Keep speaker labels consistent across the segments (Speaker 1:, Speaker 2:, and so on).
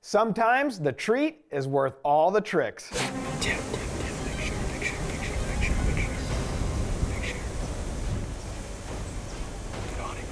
Speaker 1: Sometimes the treat is worth all the tricks.
Speaker 2: Tip, make sure. Get on it.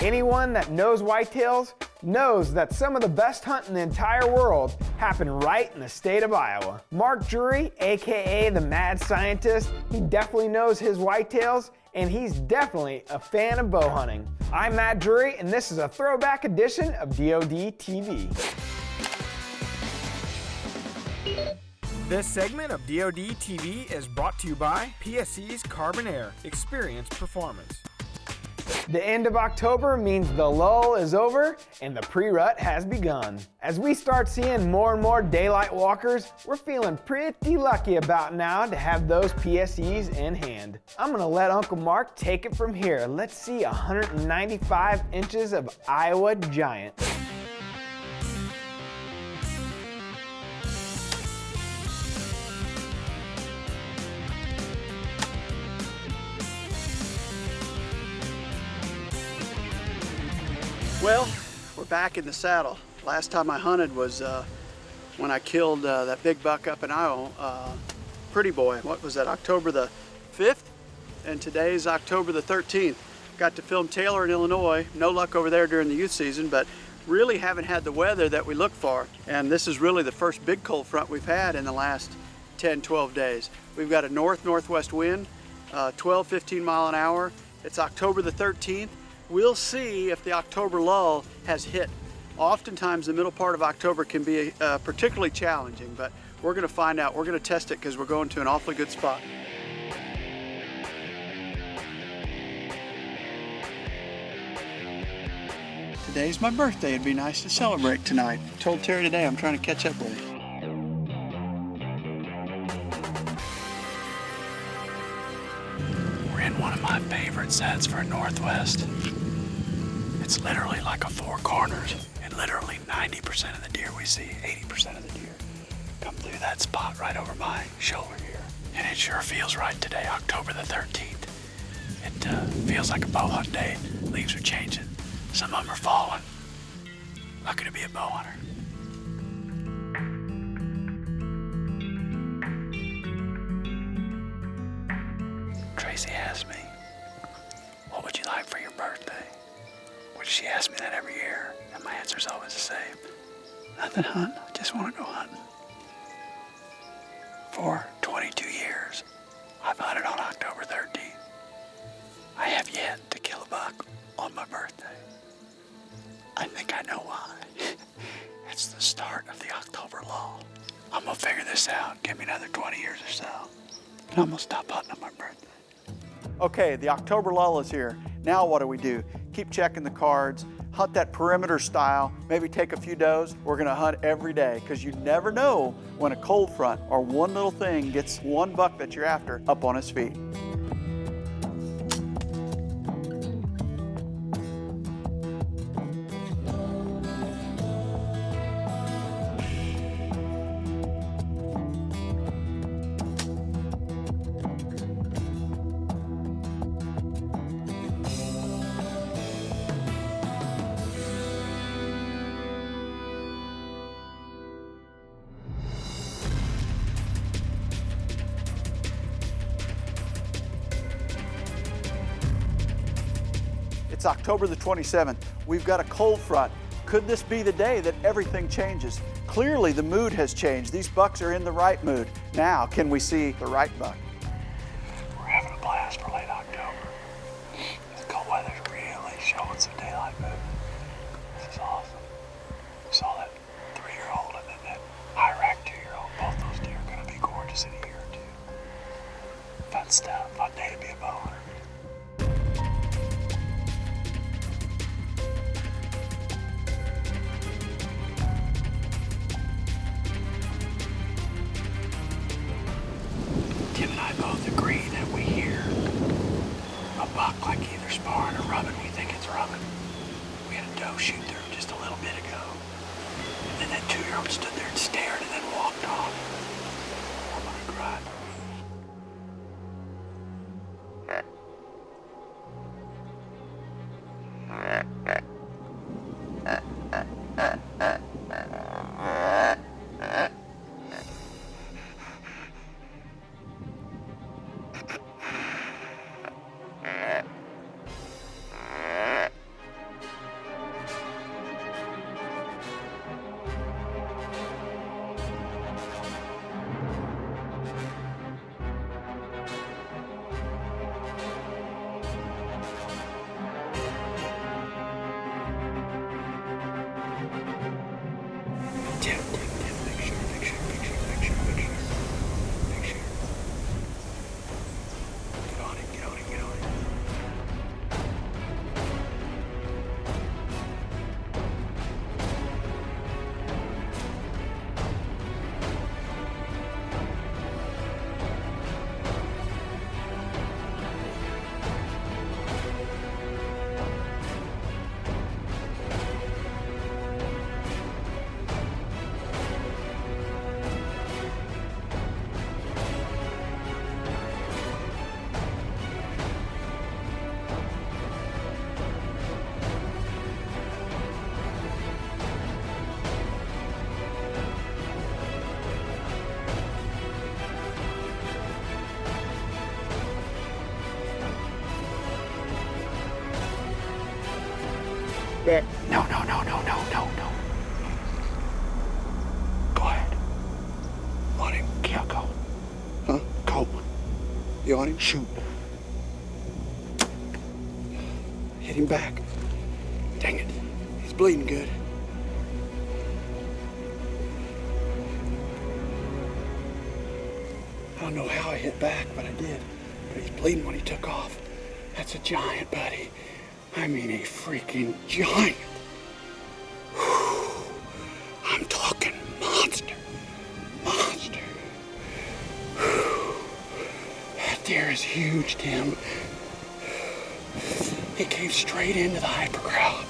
Speaker 1: Anyone that knows whitetails knows that some of the best hunt in the entire world happen right in the state of Iowa. Mark Drury, aka the Mad Scientist, he definitely knows his whitetails, and he's definitely a fan of bow hunting. I'm Matt Drury, and this is a throwback edition of DoD TV. This segment of DoD TV is brought to you by PSE's Carbon Air Experience Performance. The end of October means the lull is over and the pre-rut has begun. As we start seeing more and more daylight walkers, we're feeling pretty lucky about now to have those PSEs in hand. I'm gonna let Uncle Mark take it from here. Let's see 195 inches of Iowa giant.
Speaker 3: Well, we're back in the saddle. Last time I hunted was when I killed that big buck up in Iowa, Pretty Boy. What was that, October the 5th? And today's October the 13th. Got to film Taylor in Illinois. No luck over there during the youth season, but really haven't had the weather that we look for. And this is really the first big cold front we've had in the last 10, 12 days. We've got a north-northwest wind, 12, 15 mile an hour. It's October the 13th. We'll see if the October lull has hit. Oftentimes the middle part of October can be particularly challenging, but we're gonna find out. We're gonna test it because we're going to an awfully good spot. Today's my birthday. It'd be nice to celebrate tonight. I told Terry today I'm trying to catch up with him.
Speaker 2: We're in one of my favorite sets for Northwest. It's literally like a four corners, and literally 90% of the deer we see, 80% of the deer, come through that spot right over my shoulder here. And it sure feels right today, October the 13th. It feels like a bow hunt day. Leaves are changing. Some of them are falling. Lucky to be a bow hunter. Tracy asked me, what would you like for your birthday? Well, she asks me that every year, and my answer's always the same. Nothing, hunt. I just want to go hunting. For 22 years, I've hunted on October 13th. I have yet to kill a buck on my birthday. I think I know why. It's the start of the October lull. I'm gonna figure this out. Give me another 20 years or so, and I'm gonna stop hunting on my birthday.
Speaker 3: Okay, the October lull is here. Now what do? Keep checking the cards, hunt that perimeter style, maybe take a few does. We're gonna hunt every day because you never know when a cold front or one little thing gets one buck that you're after up on his feet. It's October the 27th. We've got a cold front. Could this be the day that everything changes? Clearly the mood has changed. These bucks are in the right mood. Now, can we see the right buck?
Speaker 2: We're having a blast for late October. The cold weather's really showing some daylight movement. This is awesome. We saw that 3-year-old and then that high-rack 2-year-old. Both those deer are gonna be gorgeous in a year or two. Fun stuff. Fun day to be a bow hunter. Tim and I stood there and stared and then walked off. I'm gonna cry. Tim, make sure. Get on it. No. Go ahead. Want him? Yeah, go.
Speaker 3: Huh?
Speaker 2: Go.
Speaker 3: You want him?
Speaker 2: Shoot.
Speaker 3: Hit him back.
Speaker 2: Dang it.
Speaker 3: He's bleeding good.
Speaker 2: I don't know how I hit back, but I did. But he's bleeding when he took off. That's a giant, buddy. I mean a freaking giant. Whew. I'm talking monster. Whew. That deer is huge, Tim. He came straight into the hypercrow.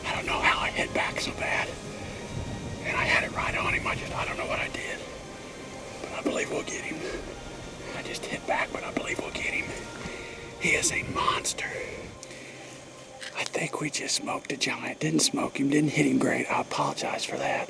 Speaker 2: I don't know how I hit back so bad. And I had it right on him. I don't know what I did. But I believe we'll get him. I just hit back, but I believe we'll get him. He is a monster. I think we just smoked a giant. Didn't smoke him, didn't hit him great. I apologize for that.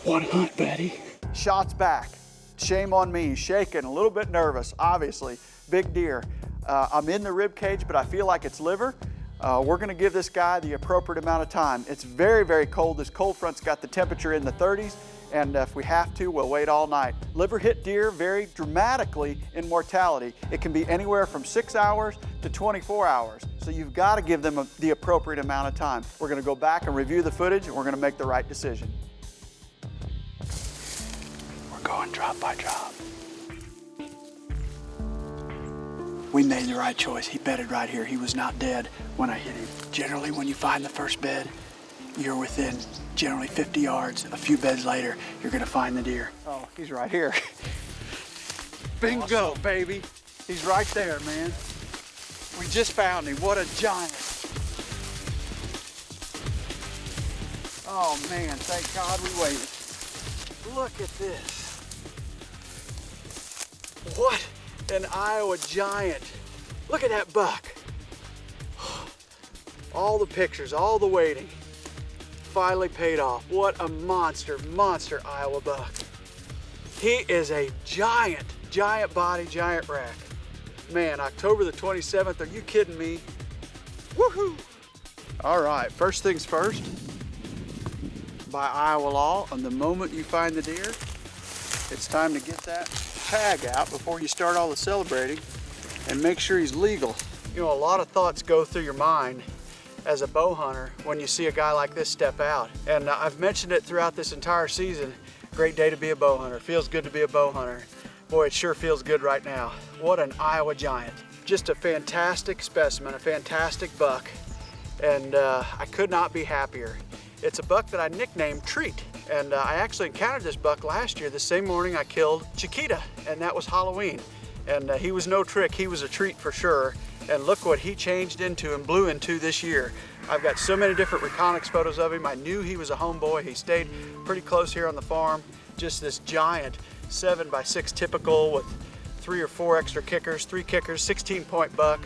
Speaker 2: What hunt, buddy?
Speaker 3: Shots back. Shame on me. Shaking, a little bit nervous, obviously. Big deer. I'm in the rib cage, but I feel like it's liver. We're gonna give this guy the appropriate amount of time. It's very, very cold. This cold front's got the temperature in the 30s, and if we have to, we'll wait all night. Liver hit deer vary dramatically in mortality. It can be anywhere from 6 hours to 24 hours. So you've got to give them the appropriate amount of time. We're gonna go back and review the footage, and we're gonna make the right decision.
Speaker 2: We're going drop by drop.
Speaker 3: We made the right choice. He bedded right here. He was not dead when I hit him.
Speaker 2: Generally, when you find the first bed, you're within generally 50 yards. A few beds later, you're gonna find the deer.
Speaker 3: Oh, he's right here. Bingo, baby. He's right there, man. We just found him. What a giant. Oh, man, thank God we waited. Look at this. What an Iowa giant. Look at that buck. All the pictures, all the waiting, finally paid off. What a monster Iowa buck. He is a giant body, giant rack. Man, October the 27th, are you kidding me? Woohoo! All right, first things first, by Iowa law, and the moment you find the deer, it's time to get that tag out before you start all the celebrating and make sure he's legal. You know, a lot of thoughts go through your mind as a bow hunter when you see a guy like this step out. And I've mentioned it throughout this entire season. Great day to be a bow hunter. Feels good to be a bow hunter. Boy, it sure feels good right now. What an Iowa giant. Just a fantastic specimen, a fantastic buck. And I could not be happier. It's a buck that I nicknamed Treat. And I actually encountered this buck last year, the same morning I killed Chiquita, and that was Halloween. And he was no trick, he was a treat for sure. And look what he changed into and blew into this year. I've got so many different reconnaissance photos of him. I knew he was a homeboy. He stayed pretty close here on the farm. Just this giant 7x6 typical with 3 or 4 extra kickers, 3 kickers, 16-point buck.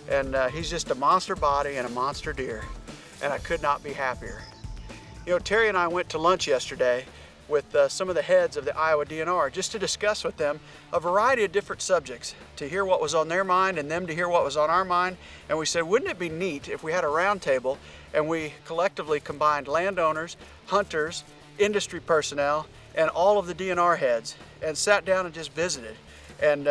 Speaker 3: And he's just a monster body and a monster deer. And I could not be happier. You know, Terry and I went to lunch yesterday with some of the heads of the Iowa DNR just to discuss with them a variety of different subjects, to hear what was on their mind and them to hear what was on our mind. And we said, wouldn't it be neat if we had a round table and we collectively combined landowners, hunters, industry personnel, and all of the DNR heads and sat down and just visited. And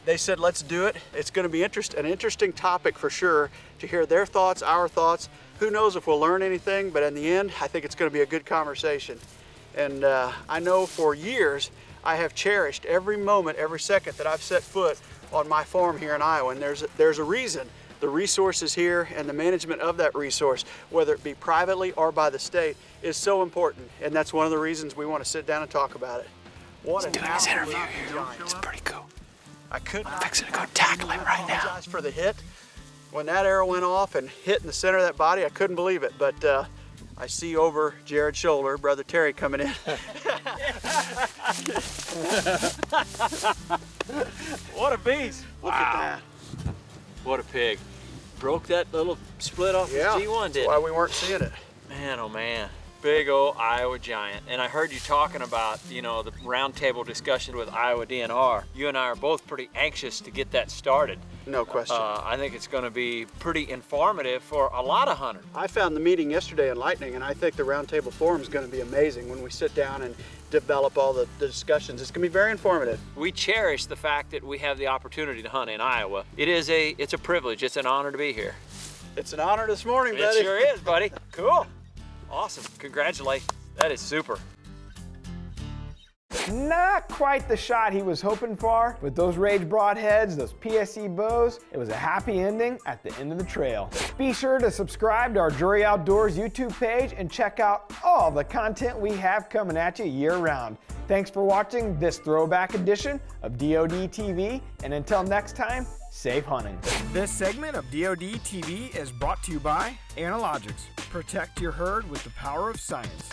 Speaker 3: they said, let's do it. It's going to be an interesting topic for sure, to hear their thoughts, our thoughts. Who knows if we'll learn anything, but in the end, I think it's going to be a good conversation. And I know for years, I have cherished every moment, every second that I've set foot on my farm here in Iowa. And there's a reason. The resources here and the management of that resource, whether it be privately or by the state, is so important. And that's one of the reasons we want to sit down and talk about it.
Speaker 2: He's doing his interview here. It's pretty cool.
Speaker 3: I couldn't.
Speaker 2: I'm fixing to go tackle him right now.
Speaker 3: Apologize for the hit. When that arrow went off and hit in the center of that body, I couldn't believe it. But I see over Jared's shoulder, Brother Terry coming in.
Speaker 4: What a beast.
Speaker 3: Look at that.
Speaker 4: What a pig. Broke that little split off his G1,
Speaker 3: that's
Speaker 4: didn't
Speaker 3: why
Speaker 4: it?
Speaker 3: we weren't seeing it.
Speaker 4: Man, oh man. Big old Iowa giant. And I heard you talking about, you know, the roundtable discussion with Iowa DNR. You and I are both pretty anxious to get that started.
Speaker 3: No question.
Speaker 4: I think it's going to be pretty informative for a lot of hunters.
Speaker 3: I found the meeting yesterday enlightening, and I think the roundtable forum is going to be amazing when we sit down and develop all the discussions. It's going to be very informative.
Speaker 4: We cherish the fact that we have the opportunity to hunt in Iowa. It's a privilege. It's an honor to be here.
Speaker 3: It's an honor this morning, buddy.
Speaker 4: It sure is, buddy. Cool. Awesome. Congratulations. That is super.
Speaker 1: Not quite the shot he was hoping for. With those Rage broadheads, those PSE bows, it was a happy ending at the end of the trail. Be sure to subscribe to our Drury Outdoors YouTube page and check out all the content we have coming at you year-round. Thanks for watching this throwback edition of DoD TV, and until next time, safe hunting. This segment of DoD TV is brought to you by Analogics. Protect your herd with the power of science.